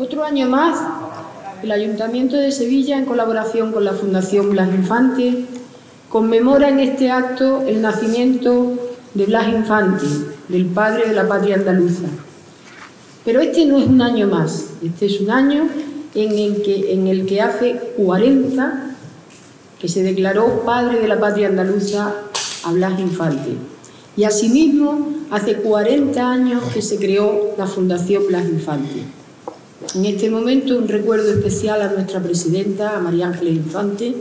Otro año más, el Ayuntamiento de Sevilla, en colaboración con la Fundación Blas Infante, conmemora en este acto el nacimiento de Blas Infante, del padre de la patria andaluza. Pero este no es un año más, este es un año en el que hace 40 que se declaró padre de la patria andaluza a Blas Infante. Y asimismo, hace 40 años que se creó la Fundación Blas Infante. En este momento, un recuerdo especial a nuestra presidenta, a María Ángeles Infante,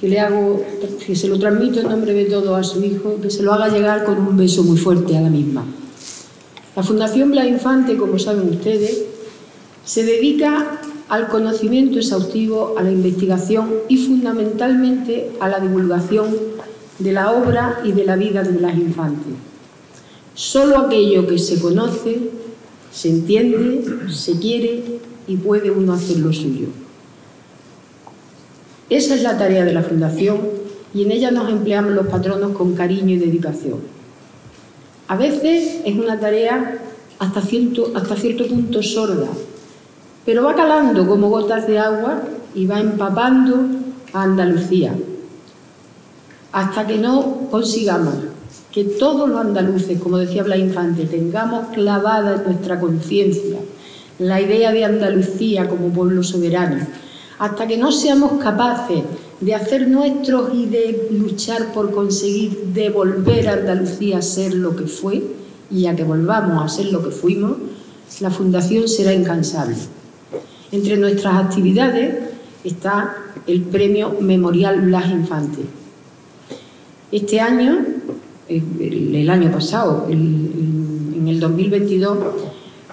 que se lo transmito en nombre de todos a su hijo, que se lo haga llegar con un beso muy fuerte a la misma. La Fundación Blas Infante, como saben ustedes, se dedica al conocimiento exhaustivo, a la investigación y fundamentalmente a la divulgación de la obra y de la vida de Blas Infante. Solo aquello que se conoce, se entiende, se quiere y puede uno hacer lo suyo. Esa es la tarea de la Fundación y en ella nos empleamos los patronos con cariño y dedicación. A veces es una tarea hasta cierto punto sorda, pero va calando como gotas de agua y va empapando a Andalucía, hasta que no consigamos que todos los andaluces, como decía Blas Infante, tengamos clavada en nuestra conciencia la idea de Andalucía como pueblo soberano, hasta que no seamos capaces de hacer nuestros y de luchar por conseguir devolver a Andalucía a ser lo que fue y a que volvamos a ser lo que fuimos, la Fundación será incansable. Entre nuestras actividades está el Premio Memorial Blas Infante. Este año, el año pasado, en el 2022,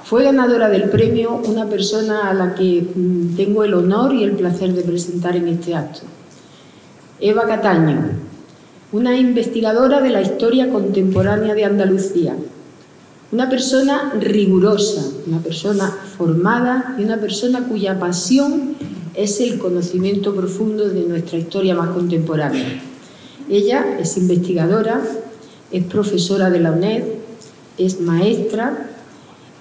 fue ganadora del premio una persona a la que tengo el honor y el placer de presentar en este acto. Eva Cataño, una investigadora de la historia contemporánea de Andalucía, una persona rigurosa, una persona formada y una persona cuya pasión es el conocimiento profundo de nuestra historia más contemporánea. Ella es investigadora, es profesora de la UNED, es maestra,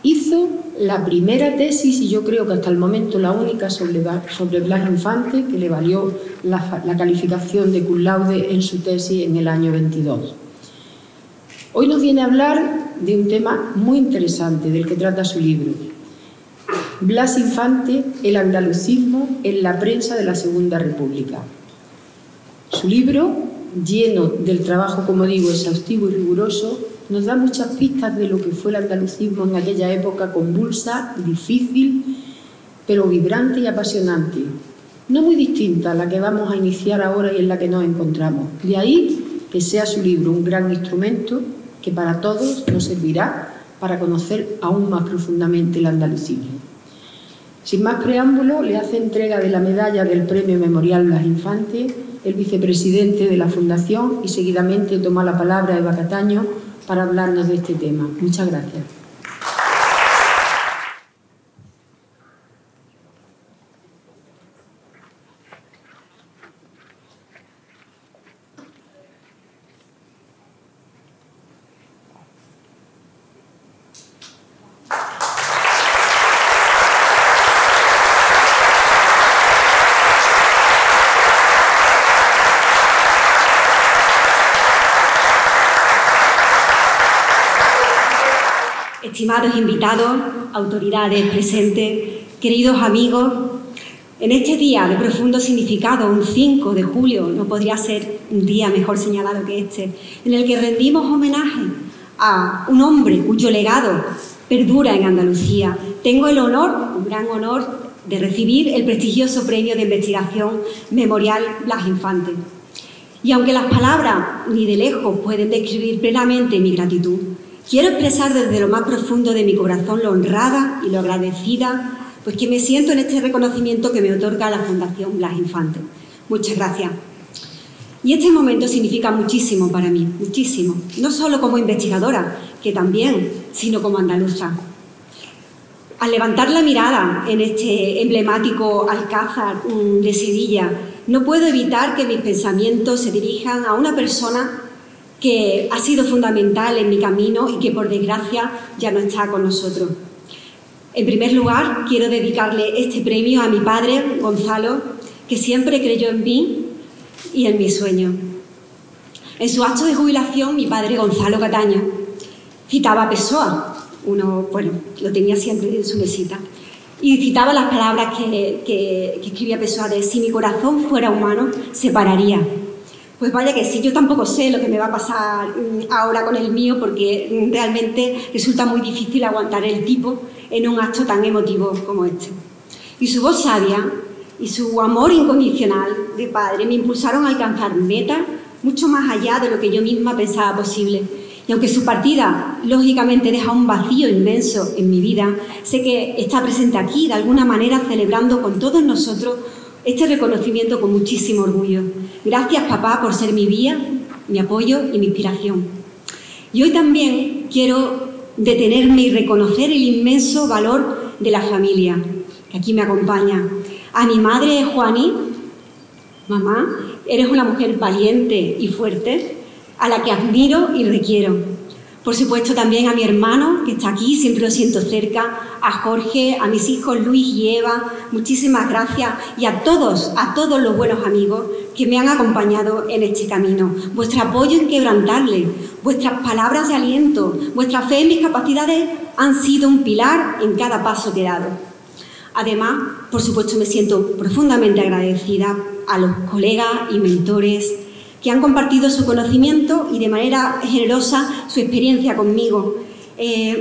hizo la primera tesis, y yo creo que hasta el momento la única, sobre Blas Infante, que le valió la calificación de cum laude en su tesis en el año 22. Hoy nos viene a hablar de un tema muy interesante del que trata su libro. Blas Infante, el andalucismo en la prensa de la Segunda República. Su libro, lleno del trabajo, como digo, exhaustivo y riguroso, nos da muchas pistas de lo que fue el andalucismo en aquella época convulsa, difícil, pero vibrante y apasionante. No muy distinta a la que vamos a iniciar ahora y en la que nos encontramos. De ahí que sea su libro un gran instrumento que para todos nos servirá para conocer aún más profundamente el andalucismo. Sin más preámbulo, le hace entrega de la medalla del Premio Memorial Blas Infante el vicepresidente de la Fundación y seguidamente toma la palabra Eva Cataño para hablarnos de este tema. Muchas gracias. Estimados invitados, autoridades presentes, queridos amigos, en este día de profundo significado, un 5 de julio, no podría ser un día mejor señalado que este, en el que rendimos homenaje a un hombre cuyo legado perdura en Andalucía. Tengo el honor, un gran honor, de recibir el prestigioso premio de investigación Memorial Blas Infante. Y aunque las palabras ni de lejos pueden describir plenamente mi gratitud, quiero expresar desde lo más profundo de mi corazón lo honrada y lo agradecida pues que me siento en este reconocimiento que me otorga la Fundación Blas Infante. Muchas gracias. Y este momento significa muchísimo para mí, muchísimo. No solo como investigadora, que también, sino como andaluza. Al levantar la mirada en este emblemático Alcázar de Sevilla, no puedo evitar que mis pensamientos se dirijan a una persona que ha sido fundamental en mi camino y que, por desgracia, ya no está con nosotros. En primer lugar, quiero dedicarle este premio a mi padre, Gonzalo, que siempre creyó en mí y en mis sueños. En su acto de jubilación, mi padre, Gonzalo Cataño, citaba a Pessoa, lo tenía siempre en su mesita, Y citaba las palabras que escribía Persuades: si mi corazón fuera humano, se pararía. Pues vaya que sí, yo tampoco sé lo que me va a pasar ahora con el mío, porque realmente resulta muy difícil aguantar el tipo en un acto tan emotivo como este. Y su voz sabia y su amor incondicional de padre me impulsaron a alcanzar metas mucho más allá de lo que yo misma pensaba posible. Y aunque su partida, lógicamente, deja un vacío inmenso en mi vida, sé que está presente aquí, de alguna manera, celebrando con todos nosotros este reconocimiento con muchísimo orgullo. Gracias, papá, por ser mi guía, mi apoyo y mi inspiración. Y hoy también quiero detenerme y reconocer el inmenso valor de la familia, que aquí me acompaña. A mi madre, Juani: mamá, eres una mujer valiente y fuerte, a la que admiro y requiero. Por supuesto, también a mi hermano, que está aquí, siempre lo siento cerca, a Jorge, a mis hijos Luis y Eva, muchísimas gracias, y a todos los buenos amigos que me han acompañado en este camino. Vuestro apoyo inquebrantable, vuestras palabras de aliento, vuestra fe en mis capacidades han sido un pilar en cada paso que he dado. Además, por supuesto, me siento profundamente agradecida a los colegas y mentores que han compartido su conocimiento y de manera generosa su experiencia conmigo.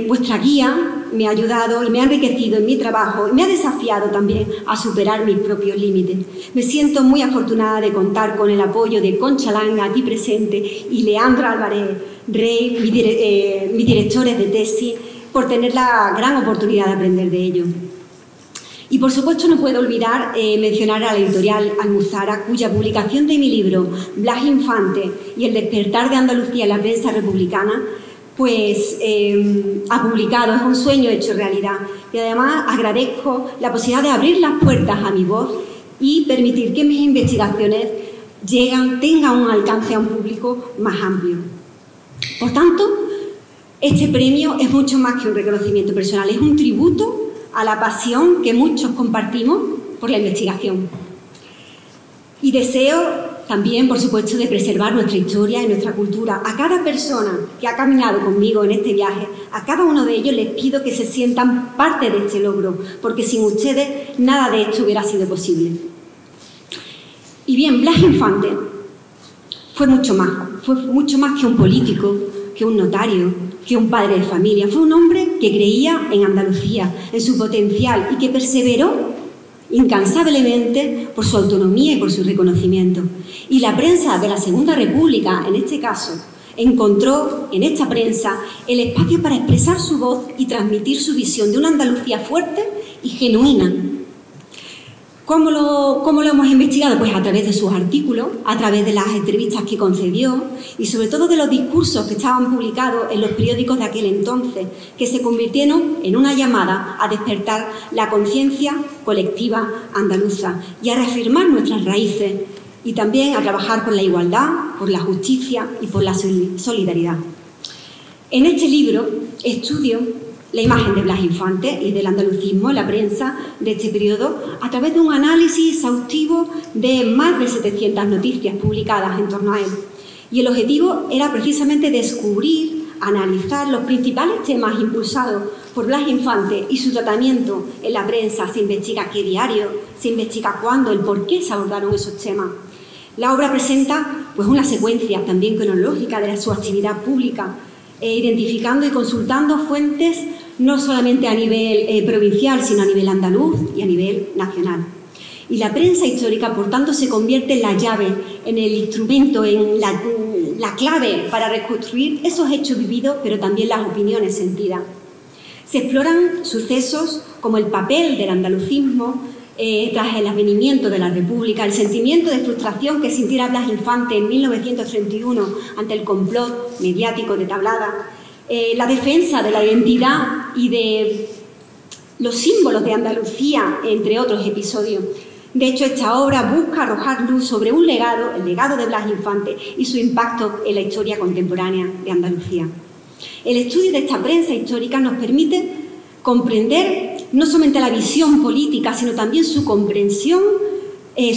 Vuestra guía me ha ayudado y me ha enriquecido en mi trabajo y me ha desafiado también a superar mis propios límites. Me siento muy afortunada de contar con el apoyo de Concha Langa, aquí presente, y Leandra Álvarez Rey, mis directores de tesis, por tener la gran oportunidad de aprender de ello. Y por supuesto no puedo olvidar mencionar a la editorial Almuzara, cuya publicación de mi libro Blas Infante y el despertar de Andalucía en la prensa republicana, pues ha publicado, es un sueño hecho realidad. Y además agradezco la posibilidad de abrir las puertas a mi voz y permitir que mis investigaciones tengan un alcance a un público más amplio. Por tanto, este premio es mucho más que un reconocimiento personal, es un tributo a la pasión que muchos compartimos por la investigación. Y deseo también, por supuesto, de preservar nuestra historia y nuestra cultura. A cada persona que ha caminado conmigo en este viaje, a cada uno de ellos les pido que se sientan parte de este logro, porque sin ustedes nada de esto hubiera sido posible. Y bien, Blas Infante fue mucho más que un político, que un notario, que un padre de familia. Fue un hombre que creía en Andalucía, en su potencial, y que perseveró incansablemente por su autonomía y por su reconocimiento. Y la prensa de la Segunda República, en este caso, encontró en esta prensa el espacio para expresar su voz y transmitir su visión de una Andalucía fuerte y genuina. ¿Cómo lo hemos investigado? Pues a través de sus artículos, a través de las entrevistas que concedió y sobre todo de los discursos que estaban publicados en los periódicos de aquel entonces, que se convirtieron en una llamada a despertar la conciencia colectiva andaluza y a reafirmar nuestras raíces y también a trabajar por la igualdad, por la justicia y por la solidaridad. En este libro estudio la imagen de Blas Infante y del andalucismo en la prensa de este periodo a través de un análisis exhaustivo de más de 700 noticias publicadas en torno a él. Y el objetivo era precisamente descubrir, analizar los principales temas impulsados por Blas Infante y su tratamiento en la prensa. Se investiga qué diario, se investiga cuándo, el por qué se abordaron esos temas. La obra presenta pues, una secuencia también cronológica de su actividad pública, identificando y consultando fuentes no solamente a nivel provincial, sino a nivel andaluz y a nivel nacional. Y la prensa histórica, por tanto, se convierte en la llave, en el instrumento, en la clave para reconstruir esos hechos vividos, pero también las opiniones sentidas. Se exploran sucesos como el papel del andalucismo tras el advenimiento de la República, el sentimiento de frustración que sintiera Blas Infante en 1931 ante el complot mediático de Tablada, la defensa de la identidad y de los símbolos de Andalucía, entre otros episodios. De hecho, esta obra busca arrojar luz sobre un legado, el legado de Blas Infante y su impacto en la historia contemporánea de Andalucía. El estudio de esta prensa histórica nos permite comprender no solamente la visión política, sino también su comprensión,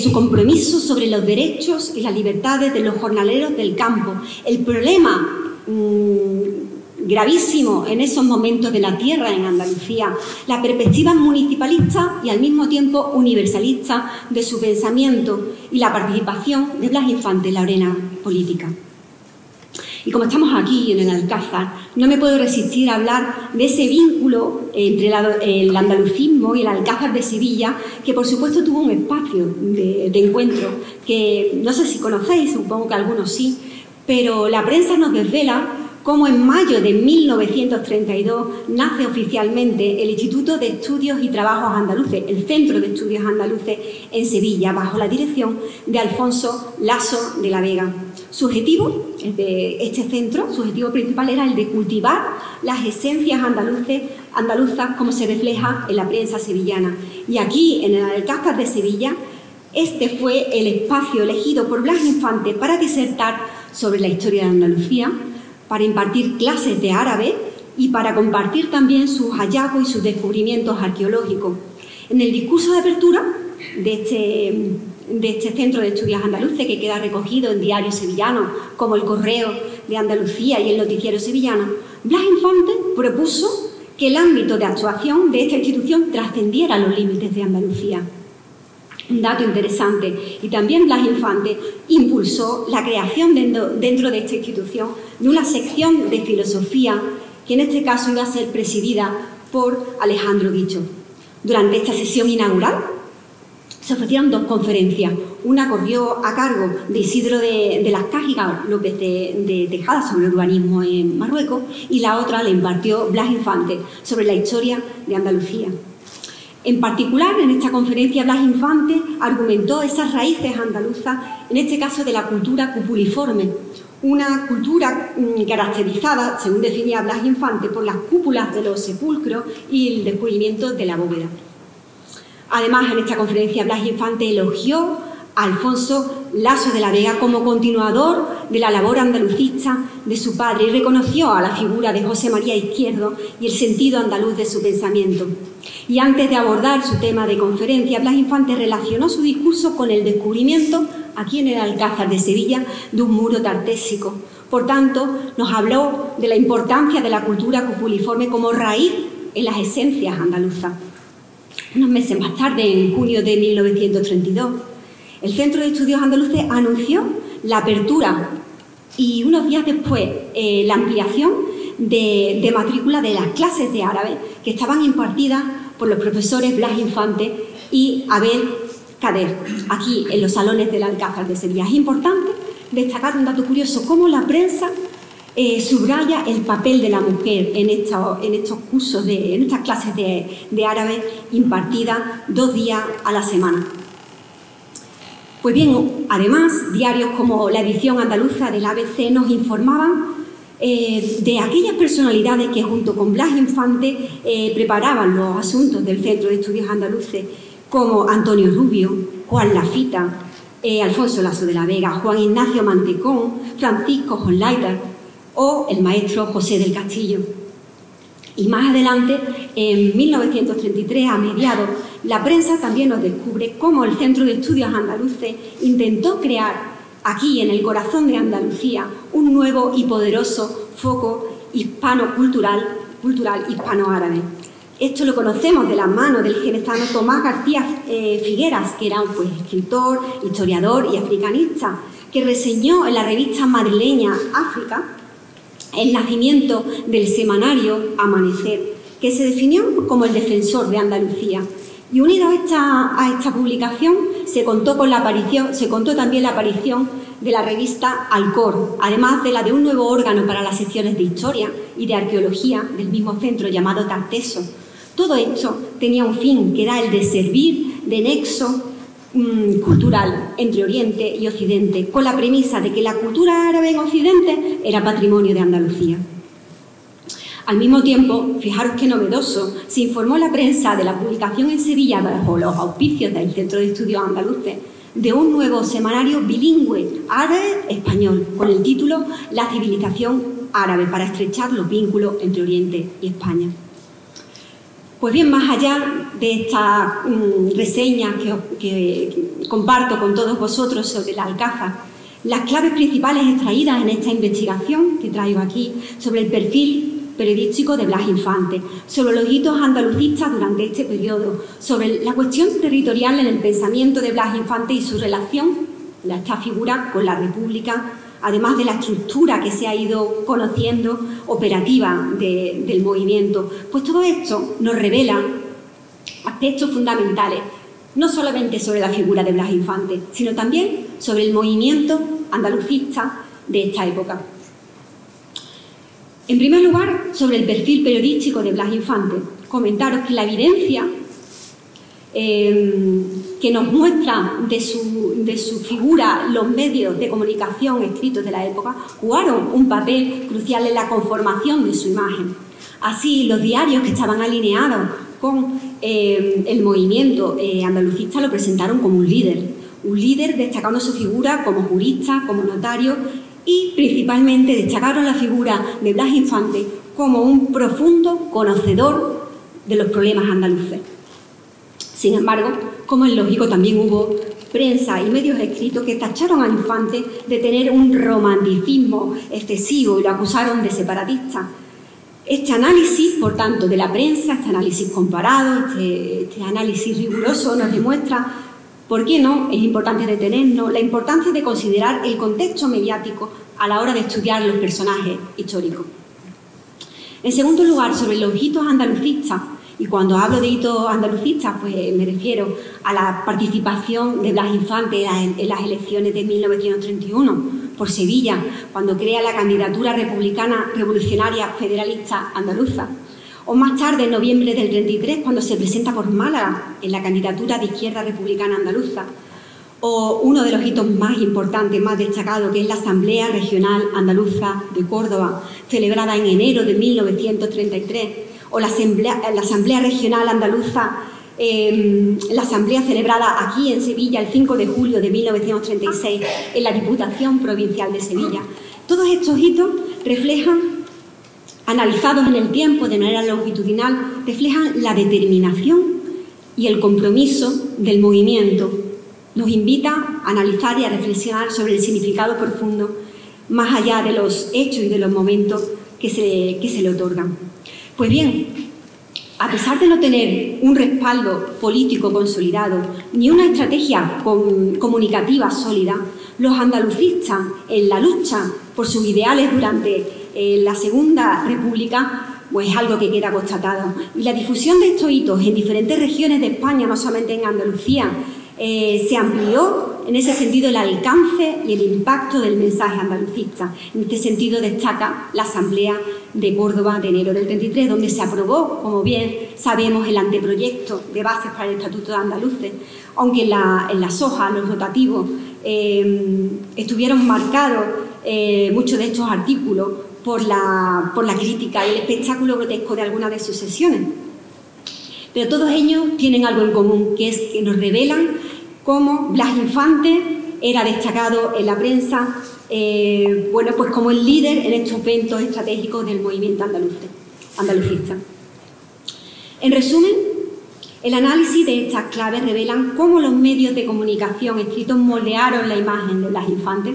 su compromiso sobre los derechos y las libertades de los jornaleros del campo. El problema gravísimo en esos momentos de la tierra en Andalucía, la perspectiva municipalista y al mismo tiempo universalista de su pensamiento y la participación de Blas Infante en la arena política. Y como estamos aquí en el Alcázar, no me puedo resistir a hablar de ese vínculo entre el andalucismo y el Alcázar de Sevilla, que por supuesto tuvo un espacio de encuentro que no sé si conocéis, supongo que algunos sí, pero la prensa nos desvela cómo en mayo de 1932 nace oficialmente el Instituto de Estudios y Trabajos Andaluces, el Centro de Estudios Andaluces en Sevilla, bajo la dirección de Alfonso Laso de la Vega. Su objetivo de este centro, su objetivo principal era el de cultivar las esencias andaluzas como se refleja en la prensa sevillana. Y aquí, en el Alcázar de Sevilla, este fue el espacio elegido por Blas Infante para disertar sobre la historia de Andalucía, para impartir clases de árabe y para compartir también sus hallazgos y sus descubrimientos arqueológicos. En el discurso de apertura de este Centro de Estudios Andaluces, que queda recogido en diarios sevillanos como El Correo de Andalucía y El Noticiero Sevillano, Blas Infante propuso que el ámbito de actuación de esta institución trascendiera los límites de Andalucía. Un dato interesante. Y también Blas Infante impulsó la creación dentro de esta institución de una sección de filosofía que en este caso iba a ser presidida por Alejandro Guicho. Durante esta sesión inaugural se ofrecieron dos conferencias. Una corrió a cargo de Isidro de las Cájigas López de Tejada sobre el urbanismo en Marruecos y la otra la impartió Blas Infante sobre la historia de Andalucía. En particular, en esta conferencia, Blas Infante argumentó esas raíces andaluzas, en este caso de la cultura cupuliforme, una cultura caracterizada, según definía Blas Infante, por las cúpulas de los sepulcros y el descubrimiento de la bóveda. Además, en esta conferencia, Blas Infante elogió a Alfonso Laso de la Vega como continuador de la labor andalucista de su padre y reconoció a la figura de José María Izquierdo y el sentido andaluz de su pensamiento. Y antes de abordar su tema de conferencia, Blas Infante relacionó su discurso con el descubrimiento, aquí en el Alcázar de Sevilla, de un muro tartésico. Por tanto, nos habló de la importancia de la cultura cupuliforme como raíz en las esencias andaluzas. Unos meses más tarde, en junio de 1932, el Centro de Estudios Andaluces anunció la apertura y unos días después la ampliación de matrícula de las clases de árabe que estaban impartidas por los profesores Blas Infante y Abel Kader, aquí en los salones del Alcázar de Sevilla. Es importante destacar un dato curioso, cómo la prensa subraya el papel de la mujer en estos cursos, en estas clases de árabe impartidas 2 días a la semana. Pues bien, además, diarios como la edición andaluza del ABC nos informaban de aquellas personalidades que junto con Blas Infante preparaban los asuntos del Centro de Estudios Andaluces, como Antonio Rubio, Juan Lafita, Alfonso Laso de la Vega, Juan Ignacio Mantecón, Francisco Jonlaiter o el maestro José del Castillo. Y más adelante, en 1933, a mediados, la prensa también nos descubre cómo el Centro de Estudios Andaluces intentó crear aquí, en el corazón de Andalucía, un nuevo y poderoso foco hispano-cultural hispano-árabe. Esto lo conocemos de la mano del jerezano Tomás García Figueras, que era un escritor, historiador y africanista, que reseñó en la revista madrileña África el nacimiento del semanario Amanecer, que se definió como el defensor de Andalucía. Y unido a esta publicación se contó también la aparición de la revista Alcor, además de la de un nuevo órgano para las secciones de historia y de arqueología del mismo centro llamado Tarteso. Todo esto tenía un fin, que era el de servir de nexo cultural entre Oriente y Occidente, con la premisa de que la cultura árabe en Occidente era patrimonio de Andalucía. Al mismo tiempo, fijaros qué novedoso, se informó la prensa de la publicación en Sevilla, bajo los auspicios del Centro de Estudios Andaluces, de un nuevo semanario bilingüe árabe-español, con el título La civilización árabe, para estrechar los vínculos entre Oriente y España. Pues bien, más allá de esta reseña que comparto con todos vosotros sobre el Alcázar, las claves principales extraídas en esta investigación que traigo aquí sobre el perfil periodístico de Blas Infante, sobre los hitos andalucistas durante este periodo, sobre la cuestión territorial en el pensamiento de Blas Infante y su relación, esta figura, con la República, además de la estructura que se ha ido conociendo operativa del movimiento. Pues todo esto nos revela aspectos fundamentales, no solamente sobre la figura de Blas Infante, sino también sobre el movimiento andalucista de esta época. En primer lugar, sobre el perfil periodístico de Blas Infante, comentaros que la evidencia que nos muestra de su figura los medios de comunicación escritos de la época jugaron un papel crucial en la conformación de su imagen. Así, los diarios que estaban alineados con el movimiento andalucista lo presentaron como un líder destacando su figura como jurista, como notario y principalmente destacaron la figura de Blas Infante como un profundo conocedor de los problemas andaluces. Sin embargo, como es lógico, también hubo prensa y medios escritos que tacharon a Infante de tener un romanticismo excesivo y lo acusaron de separatista. Este análisis, por tanto, de la prensa, este análisis comparado, este análisis riguroso nos demuestra, ¿por qué no? Es importante detenernos, la importancia de considerar el contexto mediático a la hora de estudiar los personajes históricos. En segundo lugar, sobre los hitos andalucistas, y cuando hablo de hitos andalucistas, pues me refiero a la participación de Blas Infante en las elecciones de 1931 por Sevilla, cuando crea la candidatura republicana revolucionaria federalista andaluza. O más tarde, en noviembre del 33, cuando se presenta por Málaga en la candidatura de Izquierda Republicana Andaluza. O uno de los hitos más importantes, más destacados, que es la Asamblea Regional Andaluza de Córdoba, celebrada en enero de 1933. O la Asamblea Regional Andaluza, la asamblea celebrada aquí en Sevilla el 5 de julio de 1936 en la Diputación Provincial de Sevilla. Todos estos hitos reflejan, analizados en el tiempo de manera longitudinal, reflejan la determinación y el compromiso del movimiento. Nos invita a analizar y a reflexionar sobre el significado profundo, más allá de los hechos y de los momentos que se le otorgan. Pues bien, a pesar de no tener un respaldo político consolidado ni una estrategia comunicativa sólida, los andalucistas en la lucha por sus ideales durante la Segunda República pues es algo que queda constatado. Y la difusión de estos hitos en diferentes regiones de España, no solamente en Andalucía, se amplió en ese sentido el alcance y el impacto del mensaje andalucista. En este sentido destaca la Asamblea de Córdoba de enero del 33, donde se aprobó, como bien sabemos, el anteproyecto de bases para el Estatuto de Andaluces, aunque en las hojas, los rotativos, estuvieron marcados muchos de estos artículos por la crítica y el espectáculo grotesco de algunas de sus sesiones. Pero todos ellos tienen algo en común, que es que nos revelan cómo Blas Infante era destacado en la prensa, pues como el líder en estos eventos estratégicos del movimiento andalucista. En resumen, el análisis de estas claves revelan cómo los medios de comunicación escritos moldearon la imagen de Blas Infante,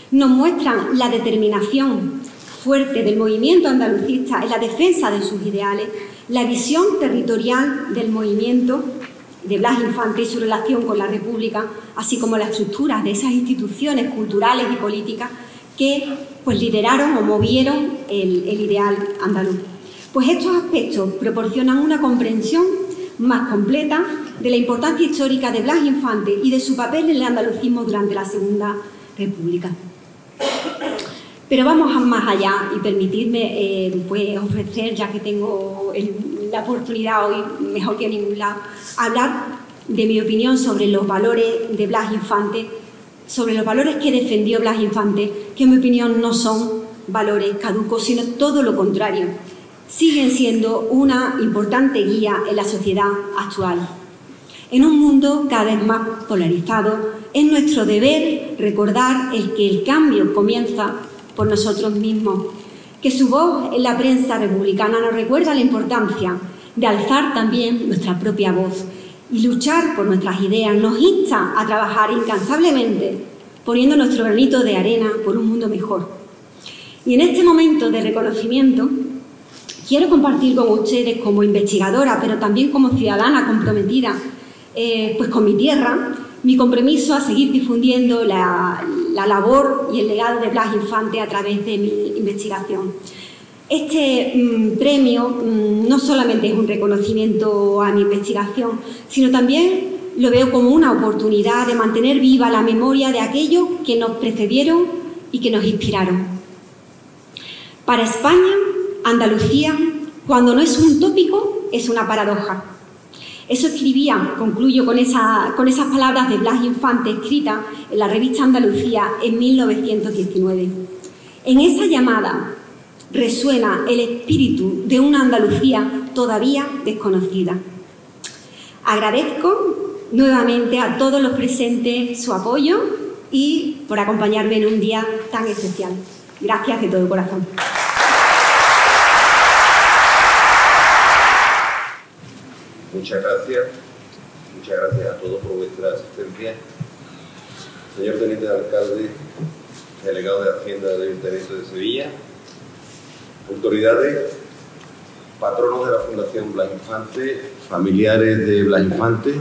nos muestran la determinación fuerte del movimiento andalucista en la defensa de sus ideales, la visión territorial del movimiento de Blas Infante y su relación con la República, así como la estructura de esas instituciones culturales y políticas que pues, lideraron o movieron el ideal andaluz. Pues estos aspectos proporcionan una comprensión más completa de la importancia histórica de Blas Infante y de su papel en el andalucismo durante la Segunda República. Pero vamos más allá y permitidme pues, ofrecer, ya que tengo la oportunidad hoy, mejor que en ningún lado, hablar de mi opinión sobre los valores de Blas Infante, sobre los valores que defendió Blas Infante, que en mi opinión no son valores caducos, sino todo lo contrario. Siguen siendo una importante guía en la sociedad actual. En un mundo cada vez más polarizado, es nuestro deber recordar que el cambio comienza por nosotros mismos, que su voz en la prensa republicana nos recuerda la importancia de alzar también nuestra propia voz y luchar por nuestras ideas, nos insta a trabajar incansablemente, poniendo nuestro granito de arena por un mundo mejor. Y en este momento de reconocimiento, quiero compartir con ustedes como investigadora, pero también como ciudadana comprometida pues con mi tierra, mi compromiso a seguir difundiendo la labor y el legado de Blas Infante a través de mi investigación. Este premio no solamente es un reconocimiento a mi investigación, sino también lo veo como una oportunidad de mantener viva la memoria de aquellos que nos precedieron y que nos inspiraron. Para España, Andalucía, cuando no es un tópico, es una paradoja. Eso escribía, concluyo con esas palabras de Blas Infante escritas en la revista Andalucía en 1919. En esa llamada resuena el espíritu de una Andalucía todavía desconocida. Agradezco nuevamente a todos los presentes su apoyo y por acompañarme en un día tan especial. Gracias de todo corazón. Muchas gracias a todos por vuestra asistencia. Señor Teniente de Alcalde, delegado de Hacienda del Ayuntamiento de Sevilla, autoridades, patronos de la Fundación Blas Infante, familiares de Blas Infante,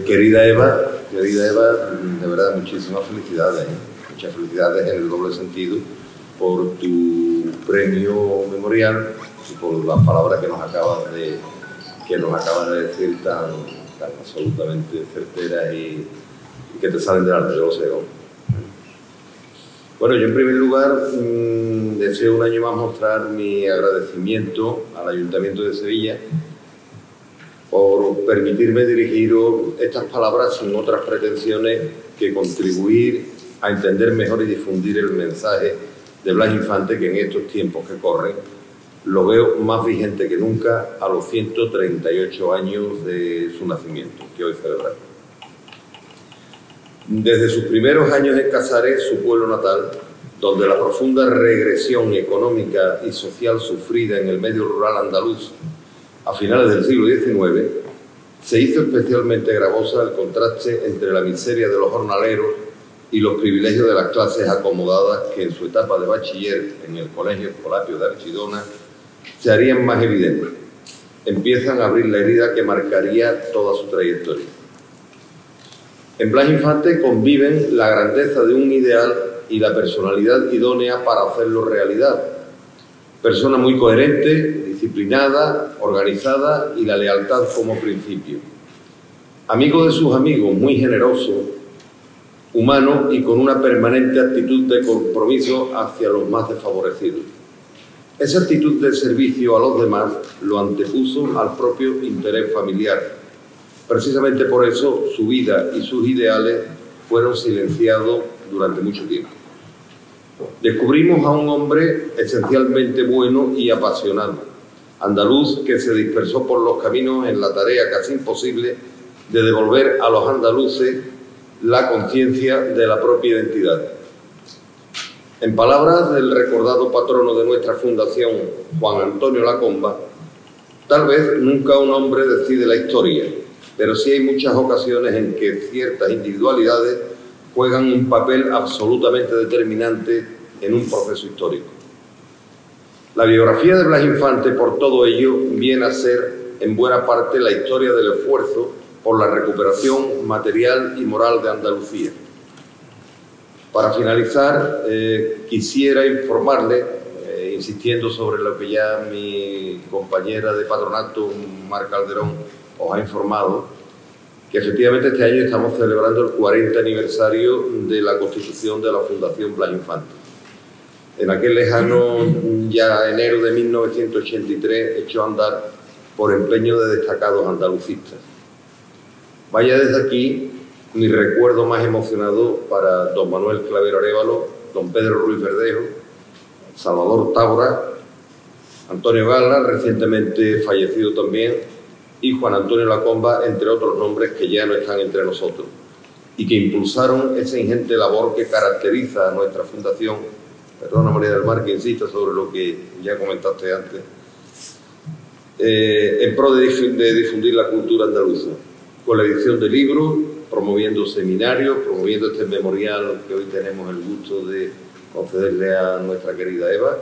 querida Eva, de verdad muchísimas felicidades, muchas felicidades en el doble sentido por tu premio memorial y por las palabras que nos acabas de decir tan absolutamente certeras y que te salen del alma, yo lo sé. Bueno, yo en primer lugar deseo un año más mostrar mi agradecimiento al Ayuntamiento de Sevilla por permitirme dirigiros estas palabras sin otras pretensiones que contribuir a entender mejor y difundir el mensaje de Blas Infante, que en estos tiempos que corren lo veo más vigente que nunca a los 138 años de su nacimiento, que hoy celebramos. Desde sus primeros años en Casares, su pueblo natal, donde la profunda regresión económica y social sufrida en el medio rural andaluz a finales del siglo XIX, se hizo especialmente gravosa el contraste entre la miseria de los jornaleros y los privilegios de las clases acomodadas que en su etapa de bachiller en el Colegio Escolapio de Archidona se harían más evidentes. Empiezan a abrir la herida que marcaría toda su trayectoria. En Blas Infante conviven la grandeza de un ideal y la personalidad idónea para hacerlo realidad. Persona muy coherente, disciplinada, organizada y la lealtad como principio. Amigo de sus amigos, muy generoso, humano y con una permanente actitud de compromiso hacia los más desfavorecidos. Esa actitud de servicio a los demás lo antepuso al propio interés familiar. Precisamente por eso su vida y sus ideales fueron silenciados durante mucho tiempo. Descubrimos a un hombre esencialmente bueno y apasionado, andaluz que se dispersó por los caminos en la tarea casi imposible de devolver a los andaluces la conciencia de la propia identidad. En palabras del recordado patrono de nuestra fundación, Juan Antonio Lacomba, tal vez nunca un hombre decide la historia, pero sí hay muchas ocasiones en que ciertas individualidades juegan un papel absolutamente determinante en un proceso histórico. La biografía de Blas Infante, por todo ello, viene a ser en buena parte la historia del esfuerzo por la recuperación material y moral de Andalucía. Para finalizar, quisiera informarle, insistiendo sobre lo que ya mi compañera de patronato, Mar Calderón, os ha informado, que efectivamente este año estamos celebrando el 40 aniversario de la constitución de la Fundación Blas Infante. En aquel lejano ya enero de 1983 echó a andar por empeño de destacados andalucistas. Vaya desde aquí mi recuerdo más emocionado para don Manuel Clavero Arévalo, don Pedro Ruiz Verdejo, Salvador Tábora, Antonio Gala, recientemente fallecido también, y Juan Antonio Lacomba, entre otros nombres que ya no están entre nosotros, y que impulsaron esa ingente labor que caracteriza a nuestra fundación. Perdona, María del Mar, que insista sobre lo que ya comentaste antes, en pro de difundir la cultura andaluza, con la edición de libros, promoviendo seminarios, promoviendo este memorial que hoy tenemos el gusto de concederle a nuestra querida Eva,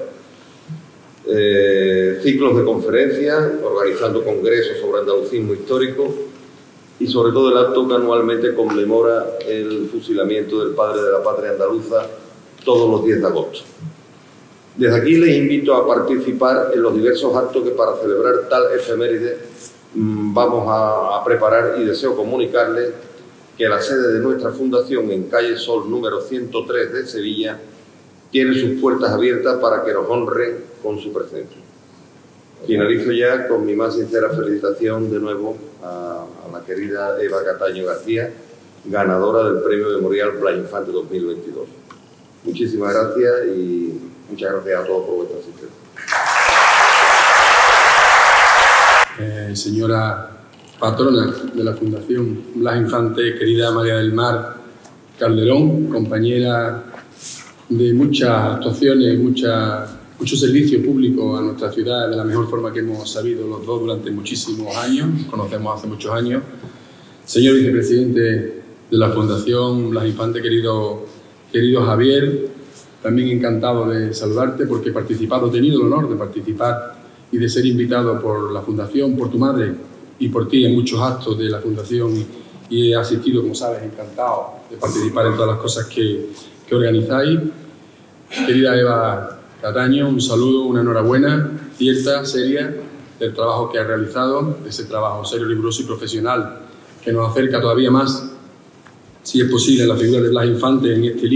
ciclos de conferencias, organizando congresos sobre andalucismo histórico y sobre todo el acto que anualmente conmemora el fusilamiento del padre de la patria andaluza todos los 10 de agosto. Desde aquí les invito a participar en los diversos actos que para celebrar tal efeméride vamos a preparar, y deseo comunicarles que la sede de nuestra fundación en calle Sol número 103 de Sevilla tiene sus puertas abiertas para que nos honren con su presencia. Finalizo ya con mi más sincera felicitación de nuevo a la querida Eva Cataño García, ganadora del Premio Memorial Blas Infante 2022. Muchísimas gracias y muchas gracias a todos por vuestra asistencia. Señora patrona de la Fundación Blas Infante, querida María del Mar Calderón, compañera de muchas actuaciones, mucho servicio público a nuestra ciudad de la mejor forma que hemos sabido los dos durante muchísimos años, nos conocemos hace muchos años. Señor vicepresidente de la Fundación Blas Infante, querido Javier, también encantado de saludarte porque he tenido el honor de participar y de ser invitado por la Fundación, por tu madre y por ti en muchos actos de la Fundación y he asistido, como sabes, encantado de participar en todas las cosas que organizáis. Querida Eva Cataño, un saludo, una enhorabuena cierta, seria, del trabajo que has realizado, de ese trabajo serio, riguroso y profesional que nos acerca todavía más, si es posible, a la figura de Blas Infante en este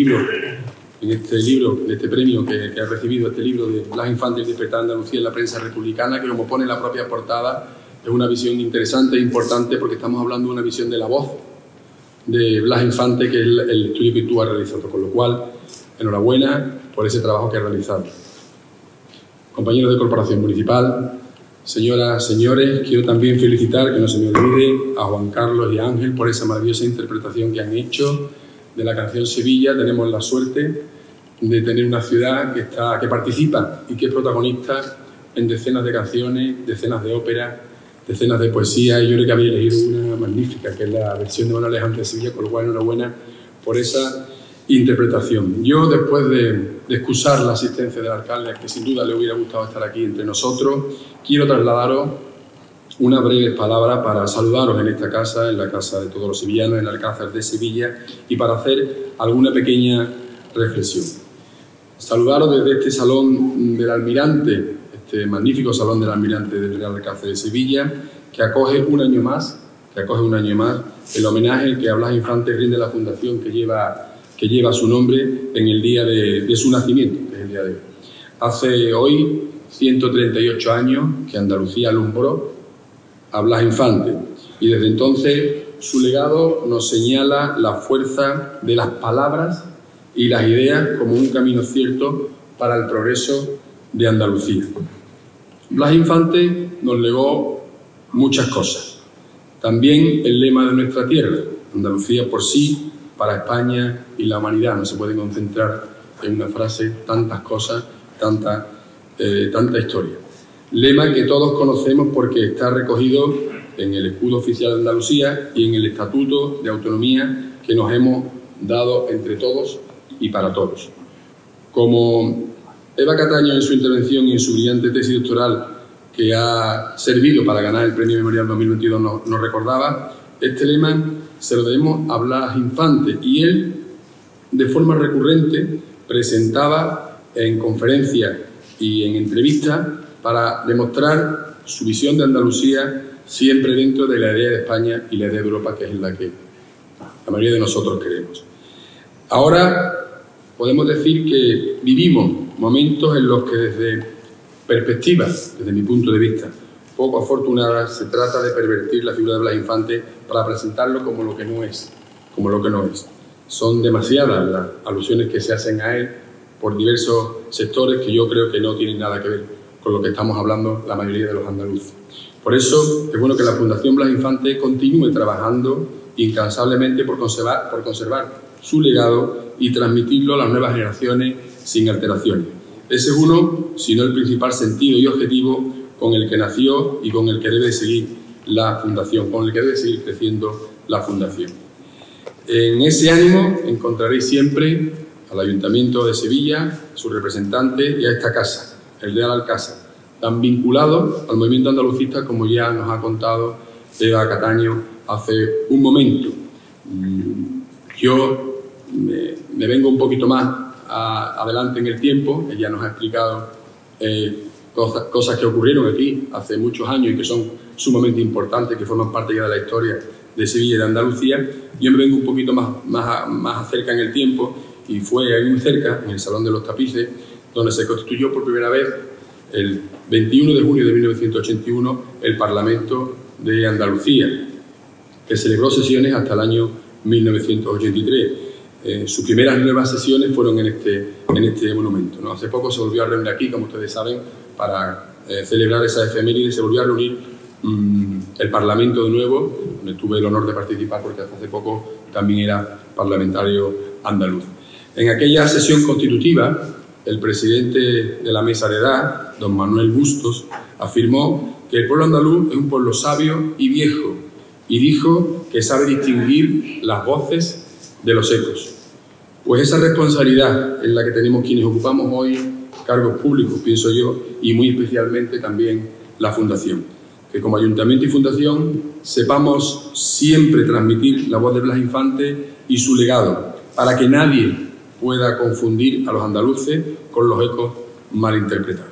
premio que ha recibido, este libro de Blas Infante, el despertar de Andalucía en la prensa republicana, que como pone en la propia portada, es una visión interesante e importante porque estamos hablando de una visión de la voz de Blas Infante, que es el estudio que tú has realizado, con lo cual, enhorabuena por ese trabajo que has realizado. Compañeros de Corporación Municipal, señoras, señores, quiero también felicitar, que no se me olvide, a Juan Carlos y a Ángel por esa maravillosa interpretación que han hecho de la canción Sevilla. Tenemos la suerte de tener una ciudad que participa y que es protagonista en decenas de canciones, decenas de óperas, decenas de poesía, y yo creo que había elegido una magnífica, que es la versión de Manuel Alejandro de Sevilla, con lo cual enhorabuena por esa interpretación. Yo, después de excusar la asistencia del alcalde, que sin duda le hubiera gustado estar aquí entre nosotros, quiero trasladaros unas breves palabras para saludaros en esta casa, en la casa de todos los sevillanos, en el Alcázar de Sevilla, y para hacer alguna pequeña reflexión. Saludaros desde este salón del Almirante, este magnífico salón del Almirante del Real Alcázar de Sevilla, que acoge un año más el homenaje que a Blas Infante rinde la fundación que lleva su nombre en el día de su nacimiento, que es el día de hoy. Hace hoy 138 años que Andalucía alumbró a Blas Infante y desde entonces su legado nos señala la fuerza de las palabras y las ideas como un camino cierto para el progreso de Andalucía. Blas Infante nos legó muchas cosas. También el lema de nuestra tierra, Andalucía por sí, para España y la humanidad. No se puede concentrar en una frase tantas cosas, tanta historia. Lema que todos conocemos porque está recogido en el escudo oficial de Andalucía y en el Estatuto de Autonomía que nos hemos dado entre todos y para todos. Como Eva Cataño en su intervención y en su brillante tesis doctoral que ha servido para ganar el Premio Memorial 2022 nos recordaba, este lema se lo debemos a Blas Infante y él de forma recurrente presentaba en conferencias y en entrevistas para demostrar su visión de Andalucía siempre dentro de la idea de España y la idea de Europa, que es la que la mayoría de nosotros queremos. Ahora podemos decir que vivimos momentos en los que desde perspectivas, desde mi punto de vista, poco afortunadas, se trata de pervertir la figura de Blas Infante para presentarlo como lo que no es, Son demasiadas las alusiones que se hacen a él por diversos sectores que yo creo que no tienen nada que ver con lo que estamos hablando la mayoría de los andaluces. Por eso es bueno que la Fundación Blas Infante continúe trabajando incansablemente por conservar su legado y transmitirlo a las nuevas generaciones sin alteraciones. Ese es uno, si no el principal sentido y objetivo con el que nació y con el que debe seguir la Fundación, con el que debe seguir creciendo la Fundación. En ese ánimo encontraréis siempre al Ayuntamiento de Sevilla, su representante, y a esta casa, el Real Alcázar, tan vinculado al movimiento andalucista como ya nos ha contado Eva Cataño hace un momento. Yo me vengo un poquito más adelante en el tiempo. Ella nos ha explicado cosas que ocurrieron aquí hace muchos años y que son sumamente importantes, que forman parte ya de la historia de Sevilla y de Andalucía. Yo me vengo un poquito más cerca en el tiempo, y fue ahí muy cerca, en el Salón de los Tapices, donde se constituyó por primera vez, el 21 de junio de 1981, el Parlamento de Andalucía, que celebró sesiones hasta el año 1983. Sus primeras nuevas sesiones fueron en este monumento, ¿no? Hace poco se volvió a reunir aquí, como ustedes saben, para celebrar esa efeméride. Se volvió a reunir el Parlamento de nuevo, donde tuve el honor de participar porque hace poco también era parlamentario andaluz. En aquella sesión constitutiva, el presidente de la Mesa de Edad, don Manuel Bustos, afirmó que el pueblo andaluz es un pueblo sabio y viejo, y dijo que sabe distinguir las voces de los ecos. Pues esa responsabilidad es la que tenemos quienes ocupamos hoy cargos públicos, pienso yo, y muy especialmente también la Fundación. Que como Ayuntamiento y Fundación sepamos siempre transmitir la voz de Blas Infante y su legado, para que nadie pueda confundir a los andaluces con los ecos malinterpretados.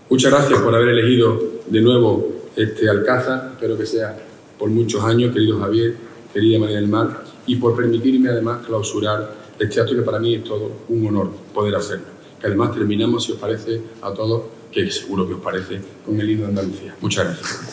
Muchas gracias por haber elegido de nuevo este Alcázar, espero que sea por muchos años, querido Javier, querida María del Mar, y por permitirme además clausurar este acto, que para mí es todo un honor poder hacerlo. Que además terminamos, si os parece a todos, que seguro que os parece, con el himno de Andalucía. Muchas gracias.